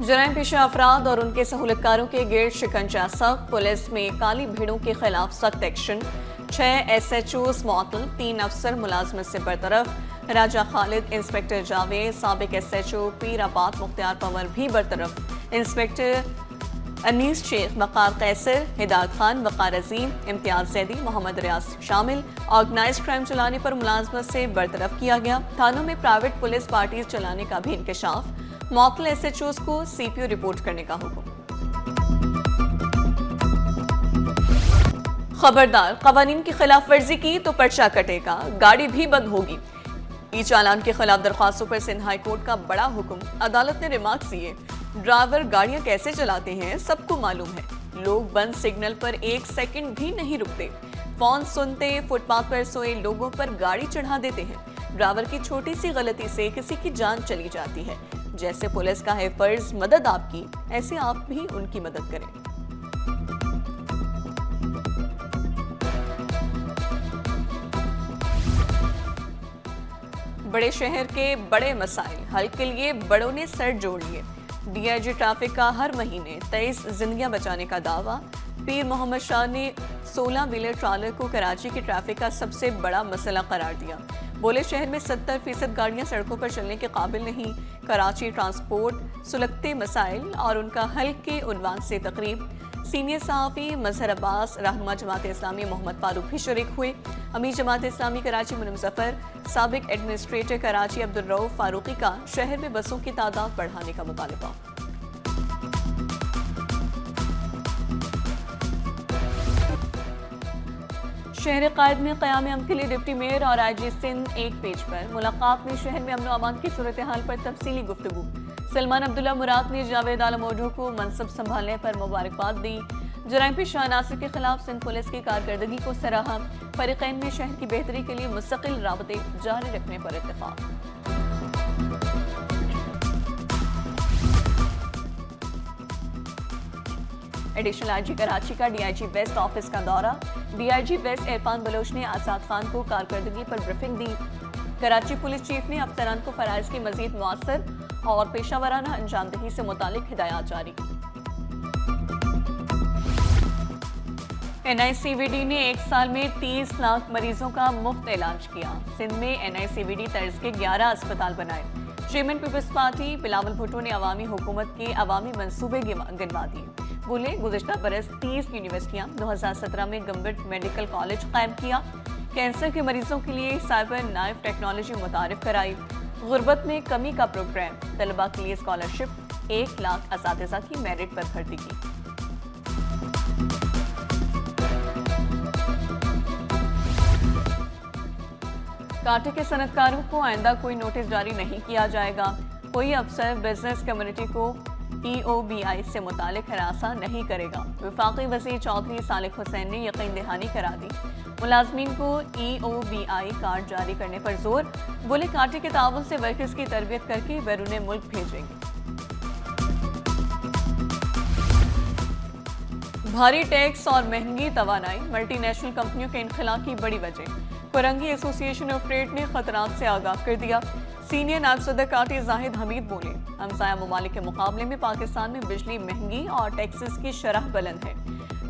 जराइम पेशा अफराद और उनके सहूलतकारों के गिर्द शिकंजा सख्त। पुलिस में काली भीड़ों के खिलाफ सख्त एक्शन। 6 SHOs मअतल, 3 अफसर मुलाजमत से बरतरफ। राजा खालिद, इंस्पेक्टर जावेद, साबिक SHO पीराबाद मुख्तार पंवर भी बरतरफ। इंस्पेक्टर अनीस शेख, वक़ार कैसर, हिदायत खान, वक़ार अजीम, इम्तियाज जैदी, मोहम्मद रियाज शामिल। ऑर्गेनाइज क्राइम चलाने पर मुलाजमत से बरतरफ किया गया। थानों में प्राइवेट पुलिस पार्टीज चलाने का भी इंकशाफ। मअतल SHOs को CPO रिपोर्ट करने का हुक्म। खबरदार, कवानीन की खिलाफ वर्जी की तो पर्चा कटेगा, गाड़ी भी बंद होगी। ई चालान के खिलाफ दरख्वास्तों पर सिंध हाई कोर्ट का बड़ा हुक्म। अदालत ने रिमार्क्स दिए, ड्राइवर गाड़ियां कैसे चलाते हैं सबको मालूम है। लोग बंद सिग्नल पर 1 सेकंड भी नहीं रुकते। फोन सुनते फुटपाथ पर सोए लोगों पर गाड़ी चढ़ा देते हैं। ड्राइवर की छोटी सी गलती से किसी की जान चली जाती है। जैसे पुलिस का है फर्ज मदद आपकी, ऐसे आप भी उनकी मदद करें। बड़े शहर के बड़े मसाइल हल के लिए बड़ों ने सर जोड़ लिए। DIG ट्रैफिक का हर महीने 23 जिंदगियां बचाने का दावा। पीर मोहम्मद शाह ने 16 व्हीलर ट्रॉलर को कराची की ट्रैफिक का सबसे बड़ा मसला करार दिया। बोले शहर में 70% गाड़ियां सड़कों पर चलने के काबिल नहीं। कराची ट्रांसपोर्ट सुलगते मसाइल और उनका हल के उन्वान से तकरीब। सीनियर सहाफ़ी मजहर अब्बास, रहनुमा जमात इस्लामी मोहम्मद फारूक भी शरीक हुए। अमीर जमात इस्लामी कराची मुनम जफर, साबिक एडमिनिस्ट्रेटर कराची अब्दुल रऊफ फारूकी का शहर में बसों की तादाद बढ़ाने का मुतालबा। शहर कायद में क़याम अमन के लिए डिप्टी मेयर और IG सिंध एक पेज पर। मुलाकात में शहर में अमन व अमान की सूरत हाल पर तफसीली गुफ्तगू। सलमान अब्दुल्ला मुराद ने जावेद आलम ओढ़ू को मनसब संभालने पर मुबारकबाद दी। जराइम पेशा अनासर के खिलाफ सिंध पुलिस की कारकर्दगी को सराहा। फरीक़ैन में शहर की बेहतरी के लिए मुस्तकिल राबते जारी रखने पर इत्तेफाक। एडिशनल IG कराची का DIG वेस्ट ऑफिस का दौरा। DIG वेस्ट इरफान बलोच ने आजाद खान को कारकर्दगी पर ब्रीफिंग दी। कराची पुलिस चीफ ने अफसरान को फराइज की मजीद मुअस्सर और पेशा वराना अंजामदही से मुतालिक हिदायत जारी की। NICVD ने 1 साल में 30 लाख मरीजों का मुफ्त इलाज किया। सिंध में NICVD तर्ज के 11 अस्पताल बनाए। चेयरमैन पीपल्स पार्टी बिलावल भुट्टो ने अवामी हुकूमत के अवामी मंसूबे गिनवा दिए। बोले गुज़िश्ता बरस 30 यूनिवर्सिटियां 2017 में गंबट मेडिकल कॉलेज कायम किया। कैंसर के मरीजों के लिए साइबर नाइफ टेक्नोलॉजी मुतारिफ कराई। गुर्बत में कमी का प्रोग्राम। तलबा के लिए स्कॉलरशिप। 1 लाख असातिज़ा की मेरिट पर भर्ती की। कांटे के सनतकारों को आइंदा कोई नोटिस जारी नहीं किया जाएगा। कोई अफसर बिजनेस कम्युनिटी को EOBI से मुतालिक हरासा नहीं करेगा। वफाकी वज़ीर चौधरी सालिक हुसैन ने यकीन दहानी करा दी। मुलाजमीन को EOBI कार्ड जारी करने पर जोर। बोले कांटे के ताउन से वर्कर्स की तरबियत करके बैरून मुल्क भेजेंगे। भारी टैक्स और महंगी तवानाई मल्टीनेशनल कंपनियों के इनखला की बड़ी वजह। फरंगी एसोसिएशन ऑफ ट्रेड ने खतरात से आगाह कर दिया। सीनियर नायब सदर काटी जाहिद हमीद बोले, हमसाया ममालिक के मुकाबले में पाकिस्तान में बिजली महंगी और टैक्सेस की शरह बुलंद है।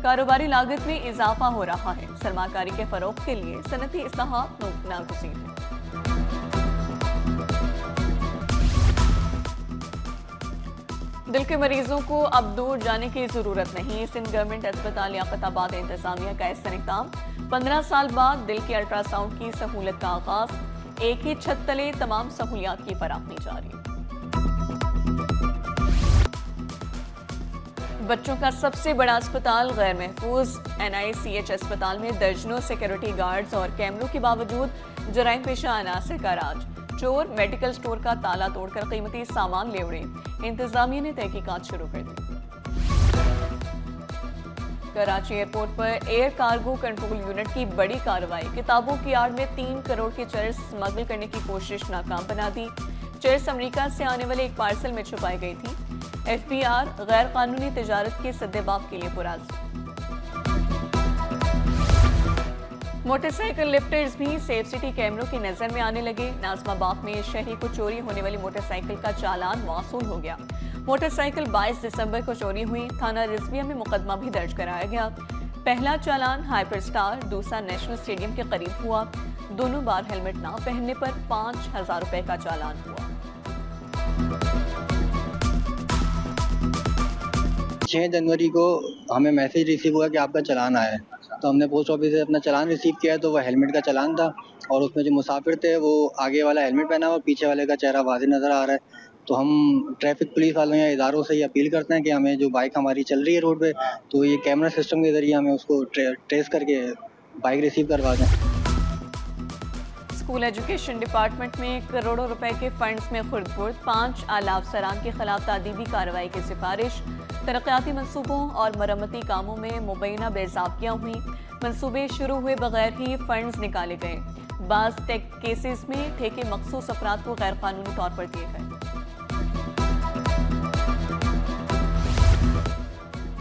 कारोबारी लागत में इजाफा हो रहा है। सरमाकारी के फरोग के लिए सनती इस्लाहात नागुज़ीर है। दिल के मरीजों को अब दूर जाने की जरूरत नहीं। सिंध गवर्नमेंट अस्पताल लियाकताबाद इंतजामिया का इस्तेमाल। 15 साल बाद दिल के अल्ट्रासाउंड की सहूलत का आगाज। एक ही छत तले तमाम सहूलियात की फराहमी जारी। बच्चों का सबसे बड़ा अस्पताल गैर महफूज। NICH अस्पताल में दर्जनों सिक्योरिटी गार्ड्स और कैमरों के बावजूद जराइम पेशा अनासर का राज। चोर मेडिकल स्टोर का ताला तोड़कर कीमती सामान ले उड़े। इंतजामिया ने तहकीकात शुरू कर दी। कराची एयरपोर्ट पर एयर कार्गो कंट्रोल यूनिट की बड़ी कार्रवाई। किताबों की आड़ में 3 करोड़ की चरस स्मगल करने की कोशिश नाकाम बना दी। चरस अमेरिका से आने वाले एक पार्सल में छुपाई गई थी। FBR गैर कानूनी तिजारत के सद्देबाब के लिए पुराज। मोटरसाइकिल लिफ्टर्स भी सेफ सिटी कैमरों की नजर में आने लगे। नाज़िमाबाद में शहरी को चोरी होने वाली मोटरसाइकिल का चालान मौसूल हो गया। मोटरसाइकिल 22 दिसंबर को चोरी हुई। थाना रिजविया में मुकदमा भी दर्ज कराया गया। पहला चालान हाइपर स्टार, दूसरा नेशनल स्टेडियम के करीब हुआ। दोनों बार हेलमेट ना पहनने पर 5,000 रुपए का चालान हुआ। 6 जनवरी को हमें मैसेज रिसीव हुआ कि आपका चालान आया है, तो हमने पोस्ट ऑफिस से अपना चालान रिसीव किया। तो वह हेलमेट का चालान था और उसमें जो मुसाफिर थे वो आगे वाला हेलमेट पहना हुआ, पीछे वाले का चेहरा वाज़ेह नज़र आ रहा है। तो हम ट्रैफिक पुलिस वालों या इदारों से ये अपील करते हैं कि हमें जो बाइक हमारी चल रही है रोड पे, तो ये कैमरा सिस्टम के ज़रिए हमें उसको ट्रेस करके बाइक रिसीव करवा दें। स्कूल एजुकेशन डिपार्टमेंट में करोड़ों रुपए के फंड्स में खुर्द-बुर्द, 5 आला अफसरान के खिलाफ तादीबी कार्रवाई की सिफारिश। तरक्याती मंसूबों और मरम्मती कामों में मुबैना बेज़ाब्तियाँ हुई। मंसूबे शुरू हुए बगैर ही फंड्स निकाले गए। बाज़ टेक केसेस में ठेके मखसूस अफराद को गैर कानूनी तौर पर दिए गए।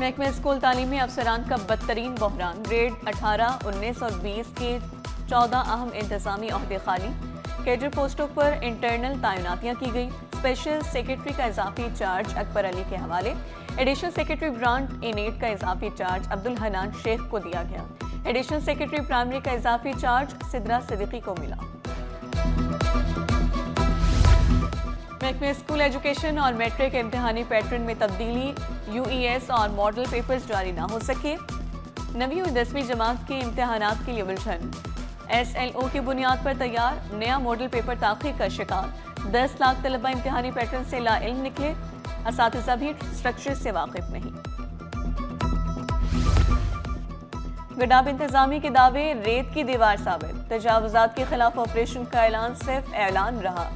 महकमे स्कूल तालीमी अफसरान का बदतरीन बहरान। ग्रेड 18, 19 और 20 के 14 अहम इंतजामी ओहदे खाली। कैडर पोस्टों पर इंटरनल तैनातियां की गई। स्पेशल सेक्रेटरी का इजाफी चार्ज अकबर अली के हवाले। एडिशनल सेक्रेटरी ब्रांड इनेट का इजाफी चार्ज अब्दुल हनान शेख को दिया गया। एडिशनल सेक्रेटरी प्राइमरी का इजाफी चार्ज सिद्रा सिद्दीकी को मिला। महकमे स्कूल एजुकेशन और मैट्रिक इम्तिहानी पैटर्न में तब्दीली। यूईएस और मॉडल पेपर्स जारी ना हो सके। 9वीं और 10वीं जमात के इम्तिहानात के लिए उलझन। SLO की बुनियाद पर तैयार नया मॉडल पेपर ताख़ीर का शिकार। 10 लाख तलबा इम्तिहानी पैटर्न से लाइल्म निकले। असातिज़ा भी स्ट्रक्चर से वाकिफ नहीं। गडाब इंतजामी के दावे रेत की दीवार साबित। तजावुजात के खिलाफ ऑपरेशन का ऐलान सिर्फ ऐलान रहा।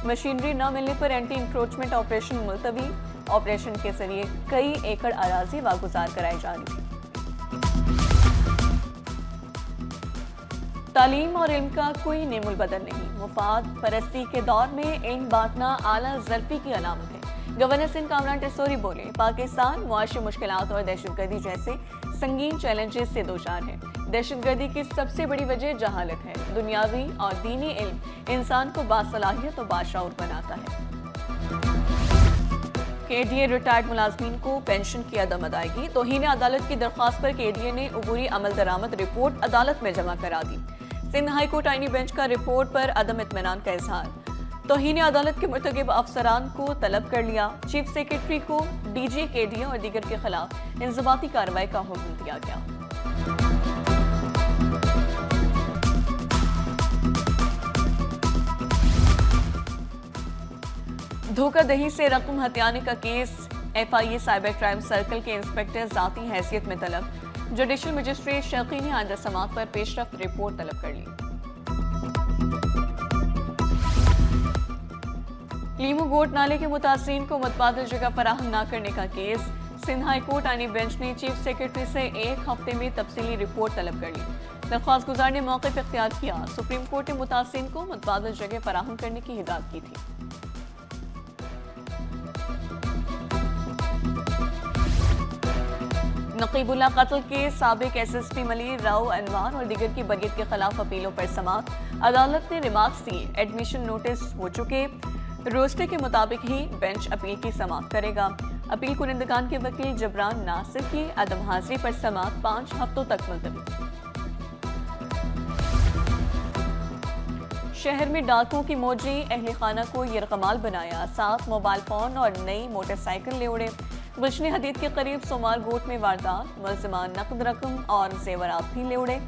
मशीनरी न मिलने पर एंटी इंक्रोचमेंट ऑपरेशन मुलतवी। ऑपरेशन के जरिए कई एकड़ अराजी वागुजार कराई जा रही थी। तालीम और इल्म का कोई नेमुल बदल नहीं। मुफाद परस्ती के दौर में इल्म बांटना आला ज़रफ़ी की अलामत है। गवर्नर सिंध कामरान टेसोरी बोले, पाकिस्तान मुआशी मुश्किलात और दहशतगर्दी जैसे संगीन चैलेंजेस से दोचार है। दहशतगर्दी की सबसे बड़ी वजह जहालत है। दुनियावी और दीनी इल्म इंसान को बासलाहियत और बाशऊर बनाता है। KDA रिटायर्ड मुलाजमीन को पेंशन की अदम अदायगी। तौहीन अदालत की दरख्वास्त पर KDA ने अबूरी अमल दरामद रिपोर्ट अदालत में जमा करा दी। सिंध हाई कोर्ट आईनी बेंच का रिपोर्ट पर अदम इत्मीनान का इजहार। तौहीन अदालत के मुर्तकिब अफसरान को तलब कर लिया। चीफ सेक्रेटरी को DG KDA और दीगर के खिलाफ इंज़बाती कार्रवाई का हुक्म दिया गया। धोखाधड़ी से रकम हथियाने का case. FIA cyber crime circle के इंस्पेक्टर जाती हैसियत में तलब। जुडिशल मजिस्ट्रेट शकील ने आइंदा समाअत पर पेशरफ्त रिपोर्ट तलब कर ली। लीमू गोट नाले के मुतासिरीन को मुतबादिल जगह फराहम न करने का केस। सिंध हाई कोर्ट आईनी बेंच ने चीफ सेक्रेटरी से 1 हफ्ते में तफसीली रिपोर्ट तलब कर ली। दरख्वास्त गुजार ने मौक़िफ़ इख्तियार किया। सुप्रीम कोर्ट ने मुतासिरीन को मुतबादिल जगह फराहम करने की हिदायत की थी। नकीबुल्लाह कत्ल के साबिक SSP मलिर राव अनवार और दीगर की बरीयत के खिलाफ अपीलों पर समाअत। अदालत ने रिमार्क्स दिए। एडमिशन नोटिस हो चुके। रोस्टर के मुताबिक ही बेंच अपील की समाअत करेगा। अपील कुनिंदगान के वकील जबरान नासिर की अदम हाजिरी पर समाअत 5 हफ्तों तक मुलतवी। शहर में डाकुओं की मौजी। अहले खाना को यरगमाल बनाया। 7 मोबाइल फोन और नई मोटरसाइकिल ले उड़े। गुलशन हदीद के करीब सोमार गोट में वारदात। मुलज़िमान नकद रकम और जेवरात भी ले उड़े।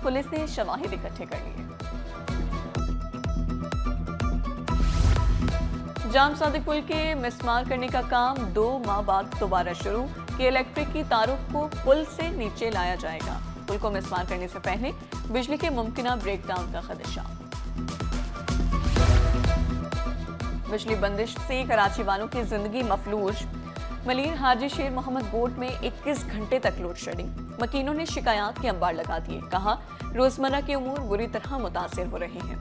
पुलिस ने शवाहिद इकट्ठे कर लिए। जाम सादिक पुल के मिसमार करने का काम 2 माह बाद दोबारा शुरू। कि इलेक्ट्रिक की तारों को पुल से नीचे लाया जाएगा। पुल को मिसमार करने से पहले बिजली के मुमकिना ब्रेकडाउन का खदशा। बिजली बंदिश से कराची वालों की जिंदगी मफलूज। मलिर हाजी शेर मोहम्मद बोर्ड में 21 घंटे तक लोड शेडिंग। मकीनों ने शिकायत के अंबार लगा दिए। कहा, रोजमर्रा के उमूर बुरी तरह मुतासिर हो रहे हैं।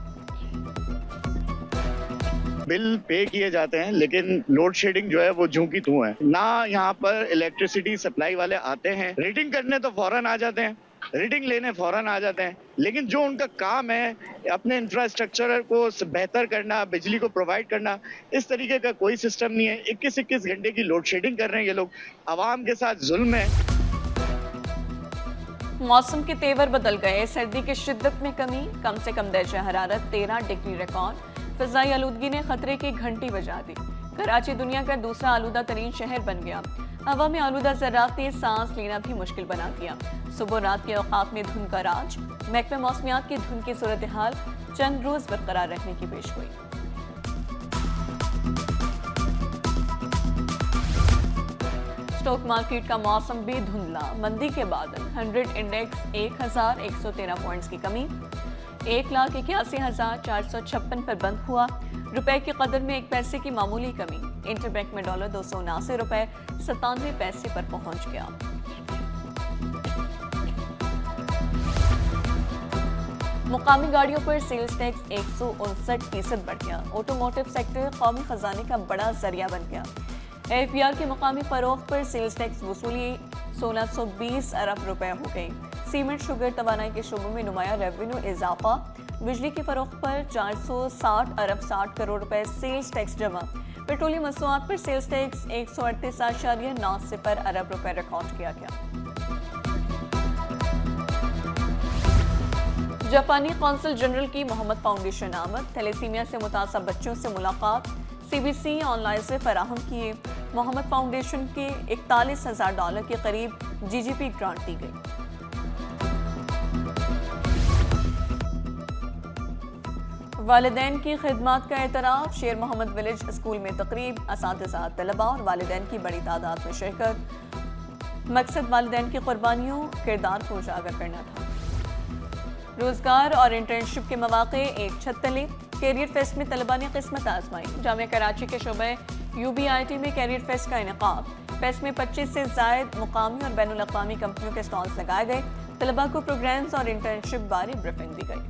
बिल पे किए जाते हैं लेकिन लोड शेडिंग जो है वो झूं की तू है ना। यहाँ पर इलेक्ट्रिसिटी सप्लाई वाले आते हैं, रीडिंग करने तो फौरन आ जाते हैं, रीडिंग लेने फौरन आ जाते हैं, लेकिन जो उनका काम है अपने इंफ्रास्ट्रक्चर को बेहतर करना, बिजली को प्रोवाइड करना, इस तरीके का कोई सिस्टम नहीं है। 21-21 घंटे की लोड शेडिंग कर रहे हैं ये लोग, आवाम के साथ जुल्म है। मौसम के तेवर बदल गए, सर्दी की शिद्दत में कमी, कम से कम दर्जा हरारत 13 डिग्री रिकॉर्ड। फिजाई आलूदगी ने खतरे की घंटी बजा दी। कराची दुनिया का दूसरा आलूदा तरीन शहर बन गया। हवा में आलूदा ज़रात ने सांस लेना भी मुश्किल बना दिया। सुबह रात के औकात में धुंध का राज। महकमे मौसमियात की धुंध की सूरत हाल चंद रोज बरकरार रहने की पेशगोई। स्टॉक मार्केट का मौसम भी धुंधला, मंदी के बादल। 100 इंडेक्स 1113 पॉइंट्स की कमी, 1,81,456 पर बंद हुआ। रुपए की कदर में 1 पैसे की मामूली कमी। इंटरबैंक में डॉलर 279 रुपए 97 पैसे पर पहुंच गया। मुकामी गाड़ियों पर सेल्स टैक्स 159% बढ़ गया। ऑटोमोटिव सेक्टर कौमी खजाने का बड़ा जरिया बन गया। APR के मुकामी फरोख्त पर सेल्स टैक्स वसूली 1620 अरब रुपए हो गई। सीमेंट, शुगर, तवानाई के शोबों में नुमाया रेवेन्यू इजाफा। बिजली की फरोख्त पर 460 अरब 60 करोड़ रुपए सेल्स टैक्स जमा। पेट्रोलियम मसनूआत पर सेल्स टैक्स 138.90 अरब रुपए रिकॉर्ड किया गया। जापानी कौंसल जनरल की मोहम्मद फाउंडेशन आमद। थैलेसीमिया से मुतासब बच्चों से मुलाकात CBC ऑनलाइन से फराहम किए। मोहम्मद फाउंडेशन के $41,000 के करीब GGP ग्रांट दी गई। वालिदैन की खिदमात का एतराफ़। शेर मोहम्मद विलेज स्कूल में तकरीब, असातिज़ा, तलबा और वालिदैन की बड़ी तादाद में शिरकत। मकसद वालिदैन की कुर्बानियों, किरदार को उजागर करना था। रोजगार और इंटर्नशिप के मौके एक छत तले। कैरियर फेस्ट में तलबा ने किस्मत आजमाई। जामिया कराची के शोबे UBIT में कैरियर फेस्ट का इनेकाब। फेस्ट में 25 से ज़ायद मुकामी और बैनुल अक़वामी कंपनियों के स्टॉल्स लगाए गए। तलबा को प्रोग्राम्स और इंटर्नशिप बारे ब्रीफिंग दी गई।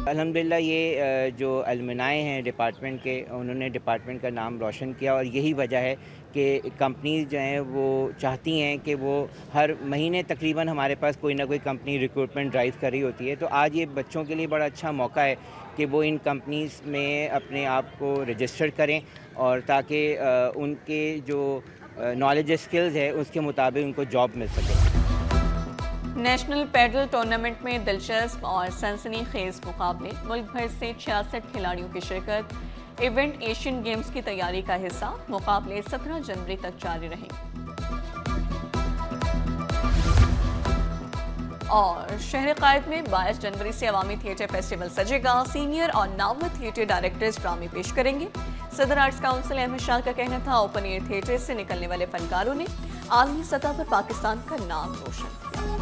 अल्हम्दुलिल्लाह ये जो अलमनाए हैं डिपार्टमेंट के, उन्होंने डिपार्टमेंट का नाम रोशन किया और यही वजह है कि कंपनीज जो हैं वो चाहती हैं कि वो हर महीने तकरीबन हमारे पास कोई ना कोई कंपनी रिक्रूटमेंट ड्राइव कर रही होती है। तो आज ये बच्चों के लिए बड़ा अच्छा मौका है कि वो इन कंपनीज में अपने आप को रजिस्टर करें और ताकि उनके जो नॉलेज स्किल्स है उसके मुताबिक उनको जॉब मिल सके। नेशनल पैडल टूर्नामेंट में दिलचस्प और सनसनीखेज मुकाबले। मुल्क भर से 66 खिलाड़ियों की शिरकत। इवेंट एशियन गेम्स की तैयारी का हिस्सा। मुकाबले 17 जनवरी तक जारी रहेंगे। और शहर कायद में 22 जनवरी से अवामी थिएटर फेस्टिवल सजेगा। सीनियर और नामवर थिएटर डायरेक्टर्स ड्रामे पेश करेंगे। सदर आर्ट्स काउंसिल अहमद शाह का कहना था, ओपन एयर थिएटर से निकलने वाले फनकारों ने आलमी सतह पर पाकिस्तान का नाम रोशन किया।